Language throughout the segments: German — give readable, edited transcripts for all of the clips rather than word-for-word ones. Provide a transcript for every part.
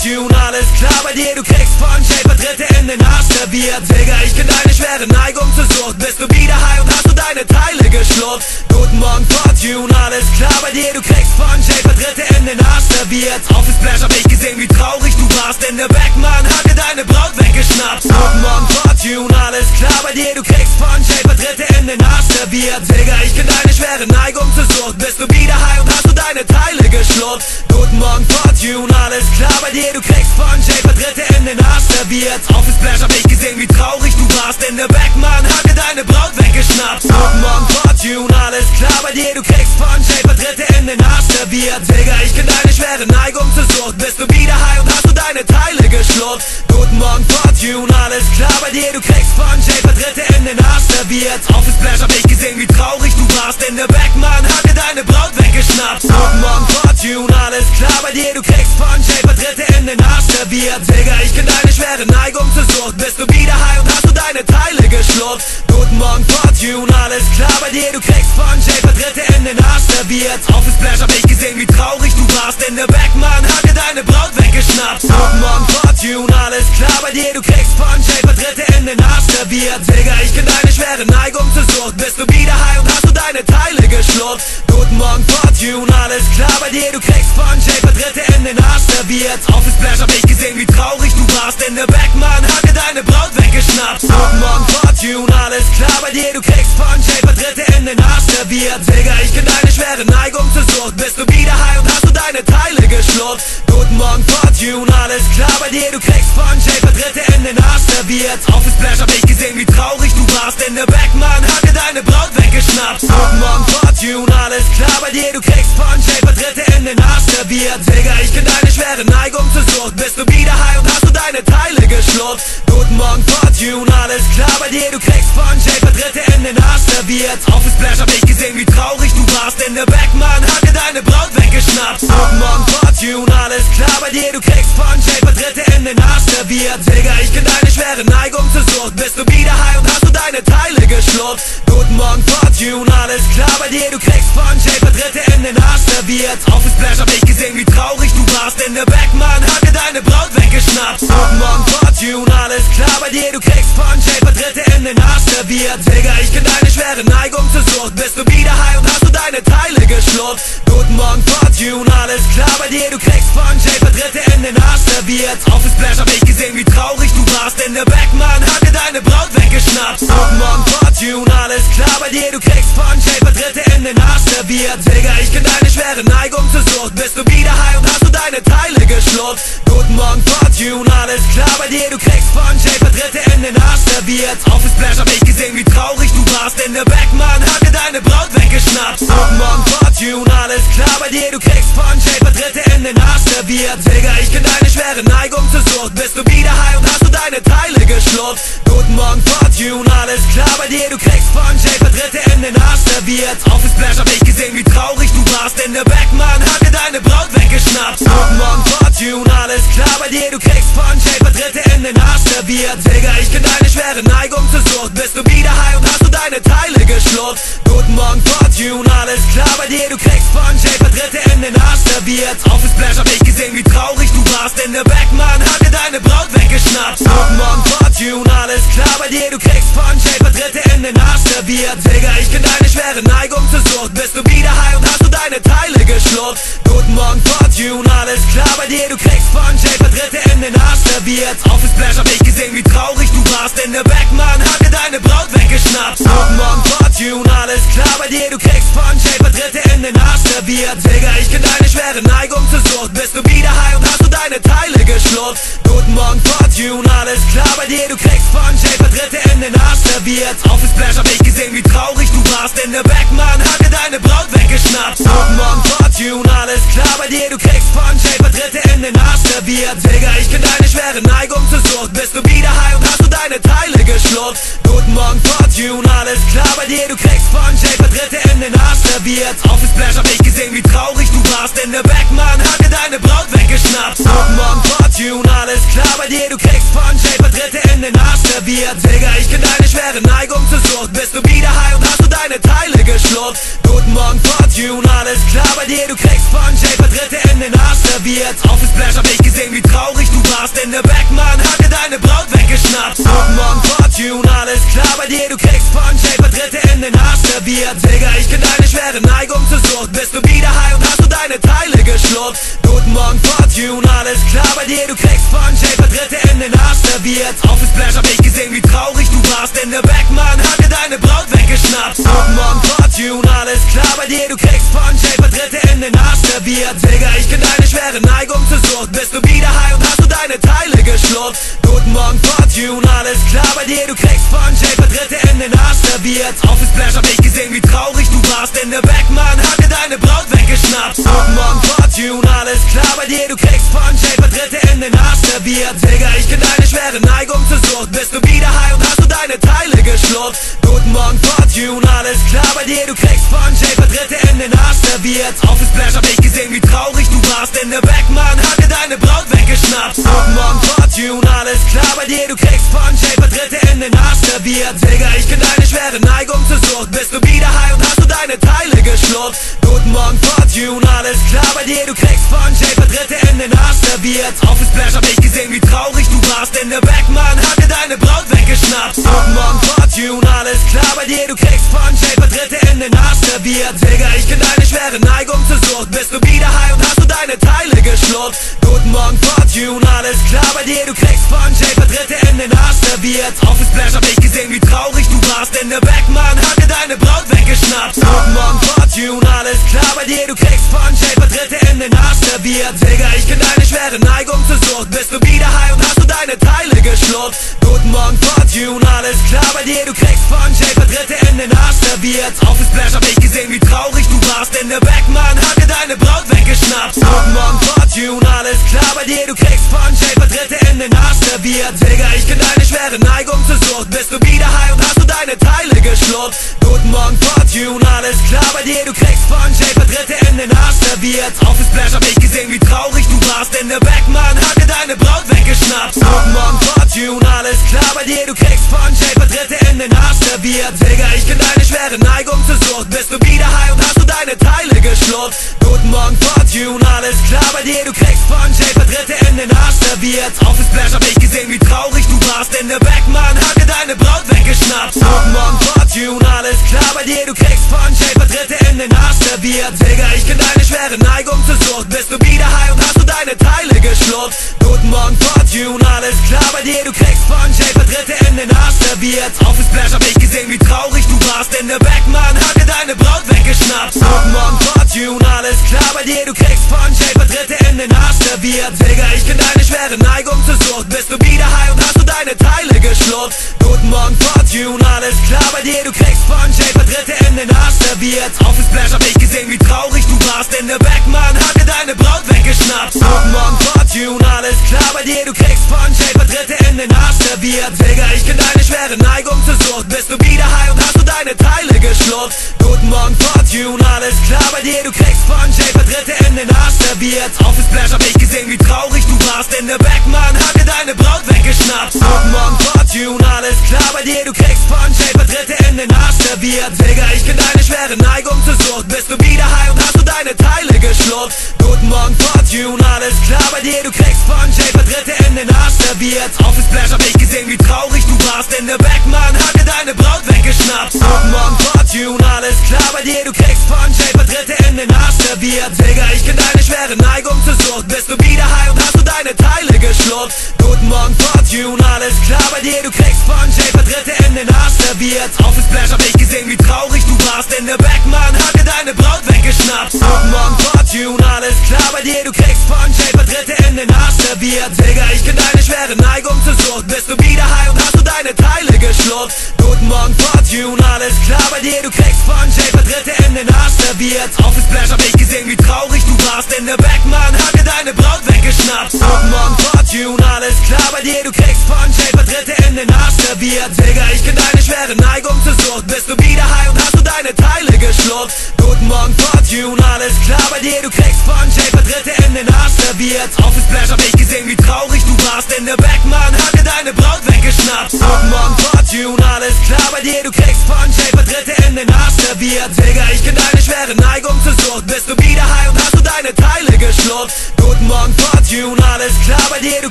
Fortune, alles klar bei dir, du kriegst von Shaper Dritte in den Arsch serviert. Digga, ich kenn deine schwere Neigung zur Sucht. Bist du wieder high und hast du deine Teile geschluckt? Guten Morgen Fortune, alles klar bei dir, du kriegst von Shaper Dritte in den Arsch serviert. Auf dem Splash hab ich gesehen, wie traurig du warst, denn der Backman hat dir deine Braut weggeschnappt. Guten Morgen Fortune, alles klar bei dir, du kriegst von Shaper Dritte in den Arsch serviert. Digga, ich kenn deine schwere Neigung zur Sucht. Bist du wieder high und hast du deine Teile geschluckt? Guten Morgen Fortune, alles klar bei dir, du kriegst von Shaper Dritte in den Arsch serviert. Auf dem Splash hab ich gesehen, wie traurig du warst, denn der Backman hat dir deine Braut weggeschnappt. Guten Morgen Fortune, alles klar bei dir, du kriegst von Shaper Dritte in den Arsch serviert. Digga, ich kenn deine schwere Neigung zur Sucht. Bist du wieder high und hast du deine Teile geschluckt? Guten Morgen Fortune, alles klar bei dir, du kriegst von Shaper Dritte in den Arsch serviert. Auf dem Splash hab ich gesehen, wie traurig du warst, denn der Backman hat dir deine Braut weggeschnappt. Guten Morgen Fortune, alles klar bei dir, du kriegst von Shaper Dritte in den Arsch serviert. Digga, ich kenn deine schwere Neigung zur Sucht. Bist du wieder high und hast du deine Teile geschluckt? Guten Morgen Fortune, alles klar bei dir, du kriegst von Shaper Dritte in den Arsch serviert. Auf dem Splash hab ich gesehen, wie traurig du warst, denn der Backman hat dir deine Braut weggeschnappt. Guten Morgen Fortune, alles klar bei dir, du kriegst von Shaper Dritte in den Arsch serviert. Digga, ich kenn deine schwere Neigung zur Sucht. Bist du wieder high und hast du deine Teile geschluckt? Guten Morgen Fortune, alles klar bei dir, du kriegst von Shaper Dritte in den Arsch serviert. Auf dem Splash hab ich gesehen, wie traurig du warst, denn der Backman hat dir deine Braut weggeschnappt. Guten Morgen Fortune, alles klar bei dir, du kriegst von Shaper Dritte in den Arsch serviert. Digga, ich kenn deine schwere Neigung zur Sucht. Bist du wieder high und hast du deine Teile geschluckt? Guten Morgen Fortune, alles klar bei dir, du kriegst von Shaper Dritte in den Arsch serviert. Auf dem Splash hab ich gesehen, wie traurig du warst, denn der Backman hat dir deine Braut weggeschnappt. Guten Morgen Fortune, alles klar bei dir, du kriegst von Shaper Dritte in den Arsch serviert. Digga, ich kenn deine schwere Neigung zur Sucht. Bist du wieder high und hast du deine Teile geschluckt? Guten Morgen Fortune, alles klar bei dir, du kriegst von Shaper Dritte in den Arsch serviert. Auf dem Splash hab ich gesehen, wie traurig du warst, denn der Backman hat dir deine Braut weggeschnappt. Guten Morgen Fortune, alles klar bei dir, du kriegst von Shaper Dritte in den Arsch serviert. Digga, ich kenn deine schwere Neigung zur Sucht. Bist du wieder high und hast du deine Teile geschluckt? Guten Morgen Fortune, alles klar bei dir, du kriegst von Shaper Dritte in den Arsch serviert. Auf dem Splash hab ich gesehen, wie traurig du warst, denn der Backman hat dir deine Braut weggeschnappt. Guten Morgen Fortune, alles klar bei dir, du kriegst von Shaper Dritte in den Arsch serviert. Digga, ich kenn deine schwere Neigung zur Sucht. Bist du wieder high und hast du deine Teile geschluckt? Guten Morgen Fortune, alles klar bei dir, du kriegst von Shaper Dritte in den Arsch serviert. Auf dem Splash hab ich gesehen, wie traurig du warst, denn der Backman hat dir deine Braut weggeschnappt. Guten Morgen Fortune, alles klar bei dir, du kriegst von Shaper Dritte in den Arsch serviert. Digga, ich kenn deine schwere Neigung zur Sucht. Bist du wieder high und hast du deine Teile geschluckt? Guten Morgen Fortune, alles klar bei dir, du kriegst von Shaper Dritte in den Arsch serviert. Auf dem Splash hab ich gesehen, wie traurig du warst, denn der Backman hat dir deine Braut weggeschnappt. Guten Morgen Fortune, alles klar bei dir, du kriegst von Shaper Dritte in den Arsch serviert. Digga, ich kenn deine schwere Neigung zur Sucht. Bist du wieder high und hast du deine Teile geschluckt? Guten Morgen Fortune, alles klar bei dir, du kriegst von Shaper Dritte in den Arsch serviert. Auf dem Splash hab ich gesehen, wie traurig du warst, denn der Backman hat dir deine Braut weggeschnappt. Guten Morgen Fortune, alles klar bei dir, du kriegst von Shaper Dritte in den Arsch serviert. Digga, ich kenn deine schwere Neigung zur Sucht. Bist du wieder high und hast du deine Teile geschluckt? Guten Morgen Fortune, alles klar bei dir, du kriegst von Shaper Dritte in den Arsch serviert. Auf dem Splash hab ich gesehen, wie traurig du warst, denn der Backman hat dir deine Braut weggeschnappt. Guten Morgen Fortune, alles klar bei dir, du kriegst von Shaper Dritte in den Arsch serviert. Digga, ich kenn deine schwere Neigung zur Sucht. Bist du wieder high und hast du deine Teile geschluckt? Guten Morgen Fortune, alles klar bei dir, du kriegst von Shaper Dritte in den Arsch serviert. Auf dem Splash hab ich gesehen, wie traurig du warst, denn der Backman hat dir deine Braut weggeschnappt. Guten Morgen Fortune, alles klar bei dir, du kriegst von Shaper Dritte in den Arsch serviert. Digga, ich kenn deine schwere Neigung zur Sucht. Bist du wieder high und hast du deine Teile geschluckt? Guten Morgen Fortune, alles klar bei dir, du kriegst von Shaper Dritte in den Arsch serviert. Auf dem Splash hab ich gesehen, wie traurig du warst, denn der Backman hat dir deine Braut weggeschnappt. Guten Morgen Fortune, alles klar bei dir, du kriegst von Shaper Dritte in den Arsch serviert. Digga, ich kenn deine schwere Neigung zur Sucht. Bist du wieder high und hast du deine Teile geschluckt? Guten Morgen Fortune, alles klar bei dir, du kriegst von Shaper Dritte in den Arsch serviert. Auf dem Splash hab ich gesehen, wie traurig du warst, denn der Backman hat dir deine Braut weggeschnappt. Guten Morgen Fortune, alles klar bei dir, du kriegst von Shaper Dritte in den Arsch serviert. Digga, ich kenn deine schwere Neigung zur Sucht. Bist du wieder high und hast du deine Teile geschluckt? Guten Guten Morgen Fortune, alles klar bei dir, du kriegst von Shaper Dritte in den Arsch serviert. Auf dem Splash hab ich gesehen, wie traurig du warst, denn der Backman hat dir deine Braut weggeschnappt. Guten Morgen Fortune, alles klar bei dir, du kriegst von Shaper Dritte in den Arsch serviert. Digga, ich kenn deine schwere Neigung zur Sucht, bist du wieder high und hast du deine Teile geschluckt. Guten Morgen Fortune, alles klar bei dir, du kriegst von Shaper Dritte in den Arsch serviert. Auf dem Splash hab ich gesehen, wie traurig du warst, denn der Backman hat dir deine Braut weggeschnappt. Guten Morgen Fortune, alles klar bei dir, du kriegst von Shaper Dritte in den Arsch serviert. Digga, ich kenn deine schwere Neigung zur Sucht, bist du wieder high und hast du deine Teile geschluckt. Guten Morgen Fortune, alles klar bei dir, du kriegst von Shaper Dritte in den Arsch serviert. Auf dem Splash hab ich gesehen, wie traurig du warst, denn der Backman hat dir deine Braut weggeschnappt. Guten Morgen Fortune, alles klar bei dir, du kriegst von Shaper Dritte in den Arsch serviert. Digga, ich kenn deine schwere Neigung zur Sucht, bist du wieder high und hast du deine Teile geschluckt. Guten Morgen Fortune, alles klar bei dir, du kriegst von Shaper Dritte in den Arsch serviert. Auf dem Splash hab ich gesehen, wie traurig du warst, denn der Backman hat dir deine Braut weggeschnappt. Guten Morgen Fortune, alles klar bei dir, du kriegst von Shaper Dritte in den Arsch serviert. Digga, ich kenn deine schwere Neigung zur Sucht, bist du wieder high und hast du deine Teile geschluckt. Guten Morgen Fortune, alles klar bei dir, du kriegst von Shaper Dritte in den Arsch serviert. Auf dem Splash hab ich gesehen, wie traurig du warst, denn der Backman hat dir deine Braut weggeschnappt. Guten Morgen Fortune, alles klar bei dir, du kriegst von Shaper Dritte in den Arsch serviert. Digga, ich kenn deine schwere Neigung zur Sucht, bist du wieder high und hast du deine Teile geschluckt. Guten Morgen Fortune, alles klar bei dir, du kriegst von Shaper Dritte in den Arsch serviert. Auf dem Splash hab ich gesehen, wie traurig du warst, denn der Backman hat dir deine Braut weggeschnappt. Guten Morgen Fortune, alles klar bei dir, du kriegst von Shaper Dritte in den Arsch serviert. Digga, ich kenn deine schwere Neigung zur Sucht, bist du wieder high und hast du deine Teile geschluckt. Guten Morgen Fortune, alles klar bei dir, du kriegst von Shaper Dritte in den Arsch serviert. Auf dem Splash hab ich gesehen, wie traurig du warst, denn der Backman hat dir deine Braut weggeschnappt. Guten Morgen Fortune, alles klar bei dir, du kriegst von Shaper Dritte in den Arsch serviert. Digga, ich kenn deine schwere Neigung zur Sucht, bist du wieder high und hast du deine Teile geschluckt. Guten Morgen Fortune, alles klar bei dir, du kriegst von Shaper Dritte in den Arsch serviert. Auf dem Splash hab ich gesehen, wie traurig du warst, denn der Backman hat dir deine Braut weggeschnappt. Guten Morgen Fortune, alles klar bei dir, du kriegst von Shaper Dritte in den Arsch serviert. Digga, ich kenn deine schwere Neigung zur Sucht, bist du wieder high und hast du deine Teile geschluckt. Guten Morgen Fortune, alles klar bei dir, du kriegst von Shaper Dritte in den Arsch serviert. Auf dem Splash hab ich gesehen, wie traurig du warst, denn der Backman hat dir deine Braut weggeschnappt. Guten Morgen Fortune, alles klar bei dir, du kriegst von Shaper Dritte in den Arsch serviert. Digga, ich kenn deine schwere Neigung zur Sucht, bist du wieder high und hast du deine Teile geschluckt. Guten Morgen Fortune, alles klar bei dir, du kriegst von Shaper Dritte in den Arsch serviert. Auf dem Splash hab ich gesehen, wie traurig du warst, denn der Backman hat dir deine Braut weggeschnappt. Guten Morgen Fortune, alles klar bei dir, du kriegst von Shaper Dritte in den Arsch serviert. Digga, ich kenn deine schwere Neigung zur Sucht, bist du wieder high und hast du deine Teile geschluckt. Guten Morgen Fortune, alles klar bei dir, du kriegst von Shaper Dritte in den Arsch serviert. Auf dem Splash hab ich gesehen, wie traurig du warst, denn der Backman hat dir deine Braut weggeschnappt. Guten Morgen Fortune, alles klar bei dir, du kriegst von Shaper Dritte in den Arsch serviert. Digga, ich kenn deine schwere Neigung zur Sucht, bist du wieder high und hast du deine Teile geschluckt. Guten Morgen Fortune, alles klar bei dir, du kriegst von Shaper Dritte in den Arsch serviert. Auf dem Splash hab ich gesehen, wie traurig du warst, denn der Backman hat dir deine Braut weggeschnappt. Guten Morgen Fortune, alles klar bei dir, du kriegst von Shaper Dritte in den Arsch serviert. Digga, ich kenn deine schwere Neigung zur Sucht, bist du wieder high und hast du deine Teile geschluckt. Guten Morgen Fortune, alles klar bei dir, du kriegst von Shaper Dritte in den Arsch serviert. Auf dem Splash hab ich gesehen, wie traurig du warst, denn der Backman hat dir deine Braut weggeschnappt. Guten Morgen Fortune, alles klar bei dir, du kriegst von Shaper Dritte in den Arsch serviert. Digga, ich kenn deine schwere Neigung zur Sucht, bist du wieder high und hast du deine Teile geschluckt. Guten Morgen Fortune, alles klar bei dir, du kriegst von Shaper Dritte in den Arsch serviert. Auf dem Splash hab ich gesehen, wie traurig du warst, denn der Backman hat dir deine Braut weggeschnappt. Guten Morgen Fortune, alles klar bei dir, du kriegst von Shaper Dritte in den Arsch serviert. Digga, ich kenn deine schwere Neigung zur Sucht, bist du wieder high und hast du deine Teile geschluckt. Guten Morgen Fortune, alles klar bei dir, du kriegst von Shaper Dritte in den Arsch serviert. Auf dem Splash hab ich gesehen, wie traurig du warst, denn der Backman hat dir deine Braut weggeschnappt. Guten Morgen Fortune, alles klar bei dir, du kriegst von Shaper Dritte in den Arsch serviert. Digga, ich kenn deine schwere Neigung zur Sucht, bist du wieder high und hast du deine Teile geschluckt. Guten Morgen Fortune, alles klar bei dir, du kriegst von Shaper Dritte in den Arsch serviert. serviert. Auf dem Splash hab ich gesehen, wie traurig du warst, denn der Backman hatte deine Braut weggeschnappt. Guten Morgen Fortune, alles klar bei dir, du kriegst von Shaper Dritte in den Arsch serviert. Digga, ich kenn deine schwere Neigung zur Sucht, bist du wieder high und hast du deine Teile geschluckt. Guten Morgen Fortune, alles klar bei dir, du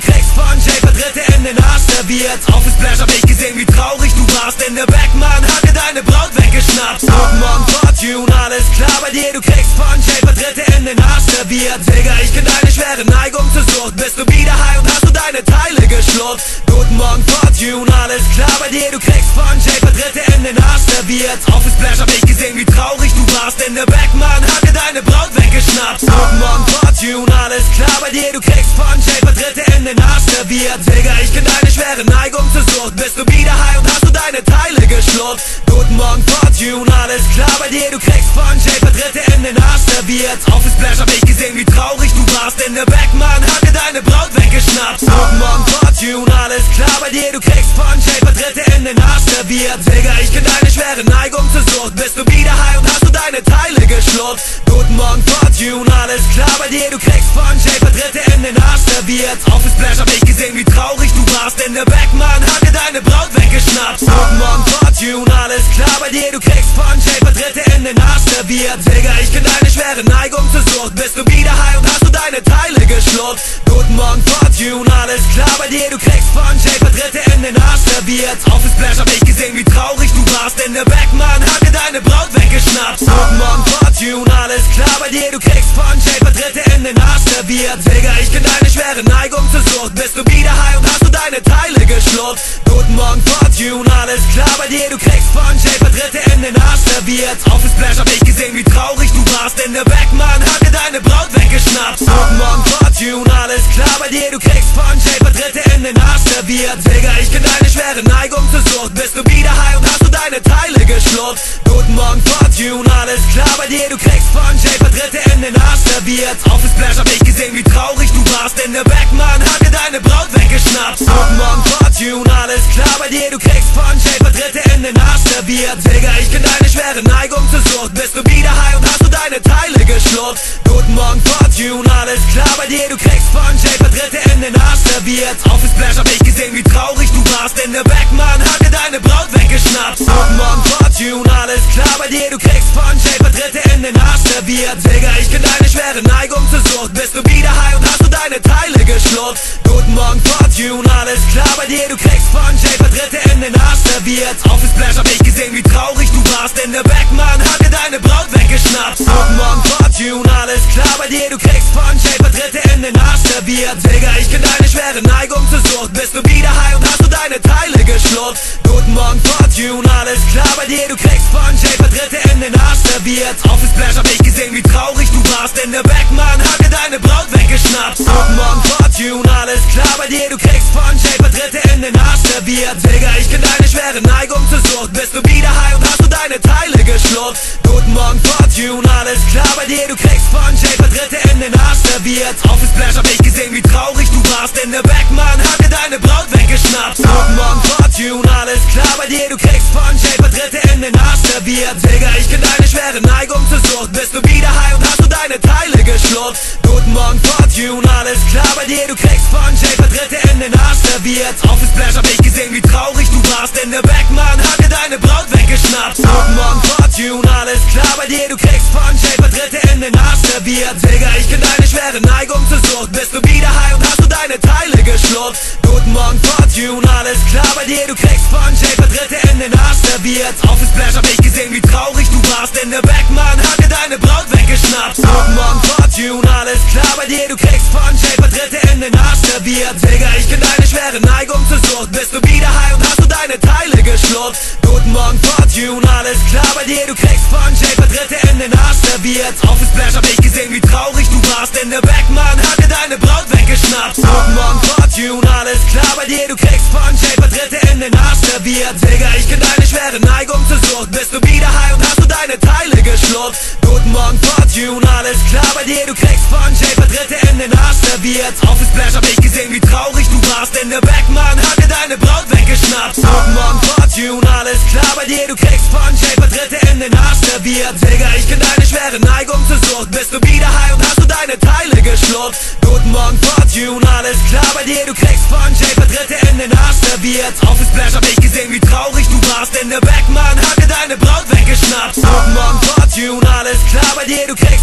kriegst von Shaper Dritte in den Arsch serviert. Auf dem Splash hab ich gesehen, wie traurig du warst, denn der Backman hatte deine Braut weggeschnappt. Guten Morgen Fortune, alles klar bei dir, du kriegst von Shaper Dritte in den Arsch serviert. Digga, ich kenn deine schwere Neigung zur Sucht, bist du wieder high und hast du deine Teile geschluckt. Guten Morgen Fortune, alles klar bei dir, du kriegst von Shaper Dritte in den Arsch serviert. Auf dem Splash hab ich gesehen, wie traurig du warst, denn der Backman hatte deine Braut weggeschnappt. Guten Morgen Fortune, alles klar bei dir, du kriegst von Shaper Dritte in den Arsch serviert. Digga, ich kenn deine schwere Neigung zur Sucht, bist du wieder high und hast du deine Teile geschluckt. Guten Morgen Fortune, alles klar bei dir, du kriegst von Shaper Dritte in den Arsch serviert. Auf dem Splash hab ich gesehen, wie traurig du warst, denn der Backman hatte deine Braut weggeschnappt. Guten Morgen Fortune, alles klar bei dir, du kriegst von Shaper Dritte in den Arsch serviert. Digga, ich kenn deine schwere Neigung zur Sucht, bist du wieder high und hast du deine Teile geschluckt. Guten Morgen Fortune, alles klar bei dir, du kriegst von Shaper Dritte in den Arsch serviert. Auf dem Splash hab ich gesehen, wie traurig du warst, denn der Backman hatte deine Braut weggeschnappt. Guten Morgen Fortune, alles klar bei dir, du kriegst von Shaper Dritte in den Arsch serviert. Digga, ich kenn deine schwere Neigung zur Sucht, bist du wieder high und hast du deine Teile geschluckt. Guten Morgen Fortune, alles klar bei dir, du kriegst von Shaper Dritte in den Arsch serviert. Auf dem Splash hab ich gesehen, wie traurig du warst, denn der Backman hatte deine Braut weggeschnappt. Guten Morgen Fortune, alles klar bei dir, du kriegst von Shaper Dritte in den Arsch serviert. Digga, ich kenn deine schwere Neigung zur Sucht, bist du wieder high und hast du deine Teile geschluckt. Guten Morgen Fortune, alles klar bei dir, du kriegst von Shaper Dritte in den Arsch serviert. Auf dem Splash hab ich gesehen, wie traurig du warst, denn der Backman hatte deine Braut weggeschnappt. Guten Morgen Fortune, alles klar bei dir, du kriegst von Shaper Dritte in den Arsch serviert. Digga, ich kenn deine schwere Neigung zur Sucht, bist du wieder high und hast du deine Teile geschluckt. Guten Morgen Fortune, alles klar bei dir, du kriegst von Shaper Dritte in den Arsch serviert. Auf dem Splash hab ich gesehen, wie traurig du warst, denn der Backman hatte deine Braut weggeschnappt. Guten Morgen Fortune, alles klar bei dir, du kriegst von Shaper Dritte in den Arsch serviert. Digga, ich kenn deine schwere Neigung zur Sucht, bist du wieder high und hast du deine Teile geschluckt. Guten Morgen Fortune, alles klar bei dir, du kriegst von Shaper Dritte in den Arsch serviert. Auf dem Splash hab ich gesehen, wie traurig du warst, denn der Backman hatte deine Braut weggeschnappt. Guten Morgen Fortune, alles klar bei dir, du kriegst von Shaper Dritte in den Arsch serviert. Digga, ich kenn deine schwere Neigung zur Sucht, bist du wieder high und hast du deine Teile geschluckt. Guten Morgen Fortune, alles klar bei dir, du kriegst von Shaper Dritte in den Arsch serviert. Auf dem Splash hab ich gesehen, wie traurig du warst, denn der Backman hatte deine Braut weggeschnappt. Guten Morgen Fortune, alles klar bei dir, du kriegst von Shaper Dritte in den Arsch serviert. Digga, ich kenn deine schwere Neigung zur Sucht, bist du wieder high und hast du deine Teile geschluckt. Guten Morgen Fortune, alles klar bei dir, du kriegst von Shaper Dritte in den Arsch serviert. Auf dem Splash hab ich gesehen, wie traurig du warst, denn der Backman hatte deine Braut weggeschnappt. Guten Morgen Fortune, alles klar bei dir, du kriegst von Shaper Dritte in den Arsch serviert. Digga, ich kenn deine schwere Neigung zur Sucht, bist du wieder high und hast du deine Teile geschluckt. Guten Morgen Fortune, alles klar bei dir, du kriegst von Shaper Dritte in den Arsch serviert. Auf dem Splash hab ich gesehen, wie traurig du warst, denn der Backman hatte deine Braut weggeschnappt. Guten Morgen Fortune, alles klar bei dir, du kriegst von Shaper Dritte in den Arsch serviert. Digga, ich kenn deine schwere Neigung zur Sucht, bist du wieder high und hast du deine Teile geschluckt. Guten Morgen Fortune, alles klar bei dir, du kriegst von Shaper Dritte in den Arsch serviert. Auf dem Splash hab ich gesehen, wie traurig du warst, denn der Backman hatte deine Braut weggeschnappt. Guten Morgen Fortune, alles klar bei dir, du kriegst von Shaper Dritte in den Arsch serviert. Digga, ich kenn deine schwere Neigung zur Sucht, bist du wieder high und hast du deine Teile geschluckt. Guten Morgen Fortune, alles klar bei dir, du kriegst von Shaper Dritte in den Arsch serviert. Auf dem Splash hab ich gesehen, wie traurig du warst, denn der Backman hatte deine Braut weggeschnappt. Guten Morgen Fortune, alles klar bei dir, du kriegst von Shaper Dritte in den Arsch serviert. Digga, ich kenn deine schwere Neigung zur Sucht, bist du wieder high und hast du deine Teile geschluckt. Guten Morgen Fortune, alles klar bei dir, du kriegst von Shaper Dritte in den Arsch serviert. Auf dem Splash hab ich gesehen, wie traurig du warst, denn der Backman hatte deine Braut weggeschnappt. Guten Morgen Fortune, alles klar bei dir, du kriegst von Shaper Dritte in den Arsch serviert. Digga, ich kenn deine schwere Neigung zur Sucht, bist du wieder high und hast du deine Teile geschluckt. Guten Morgen Fortune, alles klar bei dir, du kriegst von Shaper Dritte in den Arsch serviert. Auf dem Splash hab ich gesehen, wie traurig du warst, denn der Backman hatte deine Braut weggeschnappt. Guten Morgen Fortune, alles klar bei dir, du kriegst von Shaper Dritte in den Arsch serviert. Digga, ich kenn deine schwere Neigung zur Sucht, bist du wieder high und hast du deine Teile geschluckt. Guten Morgen Fortune, alles klar bei dir, du kriegst von Japer Dritte in den Arsch serviert. Auf dem Splash hab ich gesehen, wie traurig du warst, denn der Backman hatte deine Braut weggeschnappt. Guten Morgen Fortune, alles klar bei dir, du kriegst